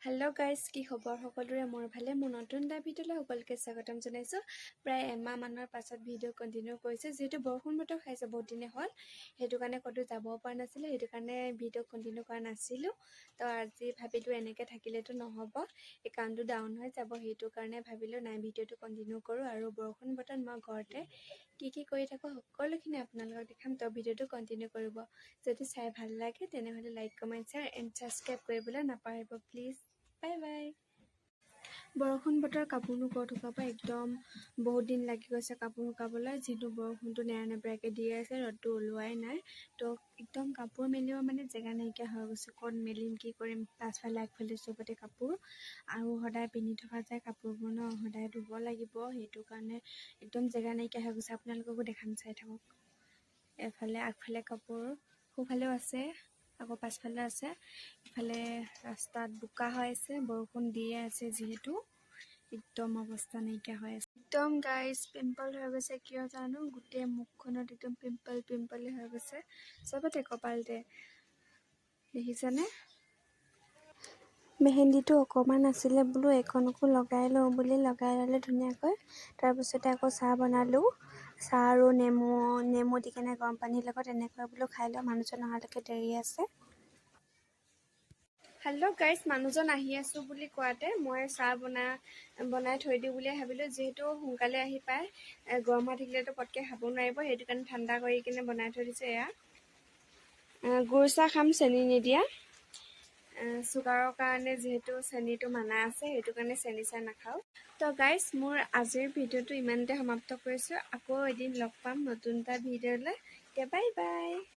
Hello' guys, কি খবৰ? সকলোৰে মোৰ ভালে। মোৰ নতুন এটা ভিডিঅ'লৈ সকলোকে স্বাগতম জনাইছোঁ। প্ৰায় এমাহমানৰ পাছত ভিডিঅ' কণ্টিনিউ কৰিছোঁ, যিহেতু বৰষুণ বতৰ খাইছে বহুত দিনে হ'ল, সেইটো কাৰণে ক'তো যাব পৰা নাছিলোঁ, সেইটো কাৰণে ভিডিঅ' কণ্টিনিউ কৰা নাছিলোঁ। তো আজি ভাবিলোঁ এনেকৈ থাকিলেতো নহ'ব, একাউণ্টটো ডাউন হৈ যাব, সেইটো কাৰণে ভাবিলোঁ নাই ভিডিঅ'টো কণ্টিনিউ কৰোঁ। আৰু বৰষুণ বতৰত মই ঘৰতে কি কৰি থাকোঁ সকলোখিনি আপোনালোকক দেখাম। তো ভিডিঅ'টো কণ্টিনিউ কৰিব। যদি চাই ভাল লাগে তেনেহ'লে like, comment, share and subscribe কৰিবলৈ নাপাহৰিব প্লিজ। Bye bye. বৰষুণ বতৰ কাপোৰ ক'ত শুকাব, একদম বহুত দিন লাগি গৈছে কাপোৰ শুকাবলৈ, যিটো বৰষুণটো নেৰানেপেৰাকৈ দি আছে, ৰ'দটো ওলোৱাই নাই। তো একদম কাপোৰ মেলিব মানে জেগা নাইকিয়া হৈ গৈছে, ক'ত মেলিম কি কৰিম, পাছফালে আগফালে চবতে কাপোৰ, আৰু সদায় পিন্ধি থকা যায় কাপোৰবোৰ ন, সদায় ধুব লাগিব, সেইটো কাৰণে একদম জেগা নাইকিয়া হৈ গৈছে। আপোনালোককো দেখাম, চাই থাকক। এফালে আগফালে কাপোৰ, সোঁফালেও আছে, আকৌ পাছফালে আছে। ইফালে ৰাস্তাত বোকা হৈ আছে, বৰষুণ দিয়ে আছে যিহেতু একদম অৱস্থা নাইকিয়া হৈ আছে। একদম গাইজ পিম্পল হৈ গৈছে, কিয় জানো গোটেই মুখখনত একদম পিম্পলে হৈ গৈছে, চবতে কপালতে, দেখিছেনে? মেহেন্দিটো অকণমান আছিলে বোলো এইখনকো লগাই লওঁ বুলি লগাই ল'লে ধুনীয়াকৈ। তাৰপিছতে আকৌ চাহ বনালোঁ, চাহ আৰু নেমু দি কেনে গৰম পানীৰ লগত এনেকৈ বোলো খাই লওঁ, মানুহজন অহালৈকে দেৰি আছে। হেল্ল' গাইজ, মানুহজন আহি আছোঁ বুলি কোৱাতে মই চাহ বনাই থৈ দিওঁ বুলি ভাবিলোঁ, যিহেতু সোনকালে আহি পায়, গৰম হৈ থাকিলেতো পটকৈ খাব নোৱাৰিব, সেইটো কাৰণে ঠাণ্ডা কৰি কিনে বনাই থৈ দিছোঁ। এয়া গুৰ চাহ খাম, চেনি নিদিয়া, চুগাৰৰ কাৰণে যিহেতু চেনিটো মানা আছে, সেইটো কাৰণে চেনি চাহ নাখাওঁ। তো গাইজ, মোৰ আজিৰ ভিডিঅ'টো ইমানতে সমাপ্ত কৰিছোঁ। আকৌ এদিন লগ পাম নতুন এটা ভিডিঅ'লৈ। Bye bye.